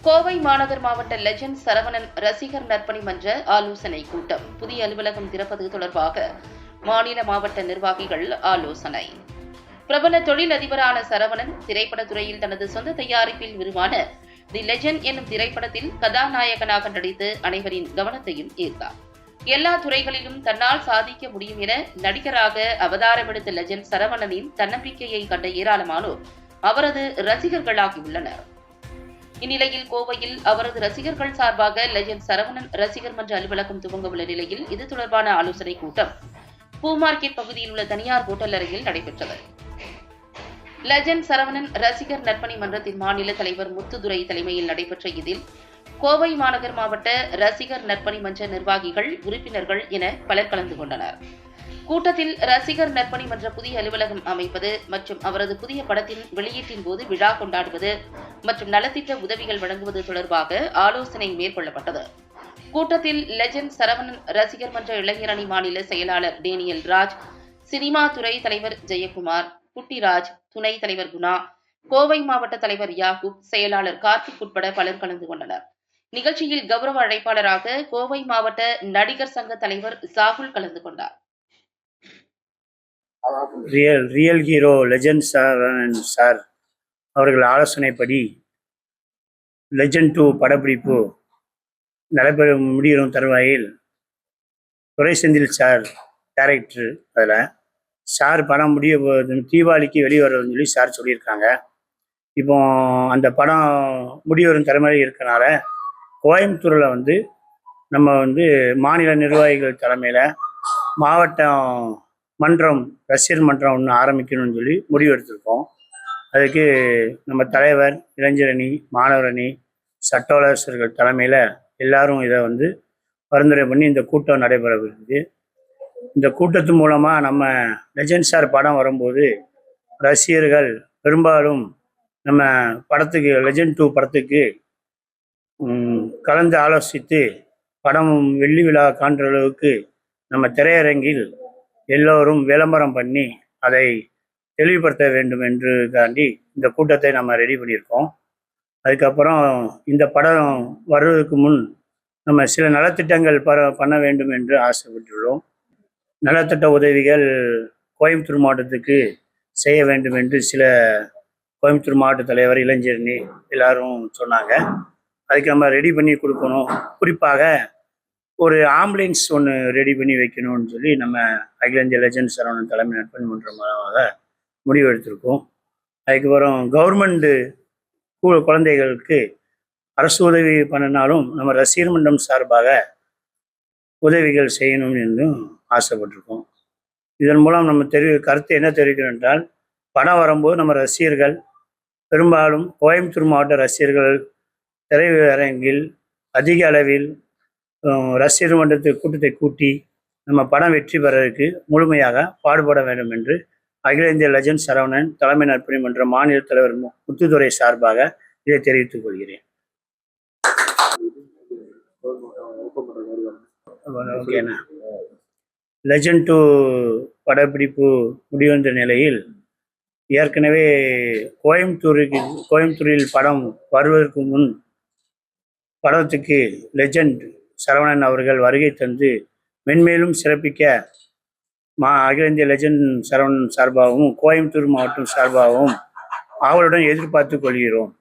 கோவை மாநகர் மாவட்ட லெஜண்ட் சரவணன் ரசிகர் நற்பணி மன்ற ஆலோசனை கூட்டம். புதிய அலுவலகம் திறப்பது தொடர்பாக மாநில மாவட்ட நிர்வாகிகள் ஆலோசனை. பிரபல தொழிலதிபரான சரவணன் திரைப்படத்துறையில் தனது சொந்த தயாரிப்பில் உருவான தி லெஜண்ட் என்னும் திரைப்படத்தில் கதாநாயகனாக நடித்து அனைவரின் கவனத்தையும் ஈர்த்தார். எல்லா துறைகளிலும் தன்னால் சாதிக்க முடியும் என நடிகராக அவதாரம் எடுத்த லெஜண்ட் சரவணனின் தன்னம்பிக்கையை கண்ட ஏராளமானோர் அவரது ரசிகர்களாகியுள்ளனர். இந்நிலையில் கோவையில் அவரது ரசிகர்கள் சார்பாக லெஜண்ட் சரவணன் ரசிகர் மன்ற அலுவலகம் துவங்க உள்ள நிலையில் இது தொடர்பான ஆலோசனை கூட்டம் பூ மார்க்கெட் பகுதியில் உள்ள தனியார் ஹோட்டல் அறையில் நடைபெற்றது. லெஜண்ட் சரவணன் ரசிகர் நற்பணி மன்றத்தின் மாநில தலைவர் முத்துதுரை தலைமையில் நடைபெற்ற இதில் கோவை மாநகர் மாவட்ட ரசிகர் நற்பணி மன்ற நிர்வாகிகள், உறுப்பினர்கள் என பலர் கலந்து கொண்டனர். கூட்டத்தில் ரசிகர் நற்பணி மன்ற புதிய அலுவலகம் அமைப்பது மற்றும் அவரது புதிய படத்தின் வெளியீட்டின் போது விழா கொண்டாடுவது மற்றும் நலத்திட்ட உதவிகள் வழங்குவது தொடர்பாக ஆலோசனை மேற்கொள்ளப்பட்டது. கூட்டத்தில் லெஜண்ட் சரவணன் ரசிகர் மன்ற இளைஞரணி மாநில செயலாளர் டேனியல் ராஜ், சினிமா துறை தலைவர் ஜெயக்குமார், குட்டிராஜ், துணை தலைவர் குணா, கோவை மாவட்ட தலைவர் யாகூப், செயலாளர் கார்த்திக் உட்பட பலர் கலந்து கொண்டனர். நிகழ்ச்சியில் கௌரவ அழைப்பாளராக கோவை மாவட்ட நடிகர் சங்க தலைவர் சாகுல் கலந்து கொண்டார். ரியல் ஹீரோ லெஜண்ட் சார் அவர்கள் ஆலோசனைப்படி லெஜண்ட் 2 படப்பிடிப்பு நடைபெற முடியும் தருவாயில் துரை செந்தில் சார் டைரக்டர். அதில் சார் படம் முடிய தீபாவளிக்கு வெளிவருதுன்னு சொல்லி சார் சொல்லியிருக்காங்க. இப்போ அந்த படம் முடிவரும் தருமாதிரி இருக்கனால கோயம்புத்தூரில் நம்ம மாநில நிர்வாகிகள் தலைமையில் மாவட்டம் மன்றம், ரசிகர் மன்றம் ஒன்று ஆரம்பிக்கணும்னு சொல்லி முடிவெடுத்திருக்கோம். அதுக்கு நம்ம தலைவர், இளைஞரணி, மாணவரணி, சட்டவாளர்கள் தலைமையில் எல்லாரும் இதை பரிந்துரை பண்ணி இந்த கூட்டம் நடைபெறவிருக்கு. இந்த கூட்டத்து மூலமாக நம்ம லெஜண்ட் சார் படம் வரும்போது ரசிகர்கள் பெரும்பாலும் நம்ம படத்துக்கு லெஜண்ட் 2 படத்துக்கு கலந்து ஆலோசித்து படம் வெள்ளி விழா காண்ற அளவுக்கு நம்ம திரையரங்கில் எல்லோரும் விளம்பரம் பண்ணி அதை தெளிவுபடுத்த வேண்டும் என்று காண்டி இந்த கூட்டத்தை நம்ம ரெடி பண்ணியிருக்கோம். அதுக்கப்புறம் இந்த படம் வர்றதுக்கு முன் நம்ம சில நலத்திட்டங்கள் பண்ண வேண்டும் என்று ஆசைப்பட்டுள்ளோம். நலத்திட்ட உதவிகள் கோயம்புத்தூர் மாவட்டத்துக்கு செய்ய வேண்டும் என்று சில கோயம்புத்தூர் மாவட்ட தலைவர், இளைஞரணி எல்லாரும் சொன்னாங்க. அதுக்கு நம்ம ரெடி பண்ணி கொடுக்கணும். குறிப்பாக ஒரு ஆம்புலன்ஸ் ஒன்று ரெடி பண்ணி வைக்கணும்னு சொல்லி நம்ம அகில இந்திய லெஜண்ட் சரவணன் தலைமை நற்பணி மன்றம் மூலமாக முடிவெடுத்திருக்கோம். அதுக்கப்புறம் கவர்மெண்ட் குழந்தைகளுக்கு அரசு உதவி பண்ணினாலும் நம்ம ரசிகர் மன்றம் சார்பாக உதவிகள் செய்யணும் என்றும் ஆசைப்பட்டிருக்கோம். இதன் மூலம் நம்ம கருத்து என்ன தெரிவிக்கிறோம் என்றால், படம் வரும்போது நம்ம ரசிகர்கள் பெரும்பாலும் கோயம்புத்தூர் மாவட்ட ரசிகர்கள் திரையரங்கில் அதிக அளவில் ரசிகர் மன்றத்து கூட்டத்தை கூட்டி நம்ம படம் வெற்றி பெறதுக்கு முழுமையாக பாடுபட வேண்டும் என்று அகில இந்திய லெஜண்ட் சரவணன் தலைமை நற்பணி மன்ற மாநில தலைவர் முத்துதுரை சார்பாக இதை தெரிவித்துக் கொள்கிறேன். ஓகேண்ணா. லெஜண்ட் 2 படப்பிடிப்பு முடிவந்த நிலையில் ஏற்கனவே கோயம்புத்தூரில் படம் வருவதற்கு முன் படத்துக்கு லெஜண்ட் சரவணன் அவர்கள் வருகை தந்து மென்மேலும் சிறப்பிக்க அகில இந்திய லெஜண்ட் சரவணன் சார்பாகவும் கோயம்புத்தூர் மாவட்டம் சார்பாகவும் ஆவலுடன் எதிர்பார்த்து கொள்கிறோம்.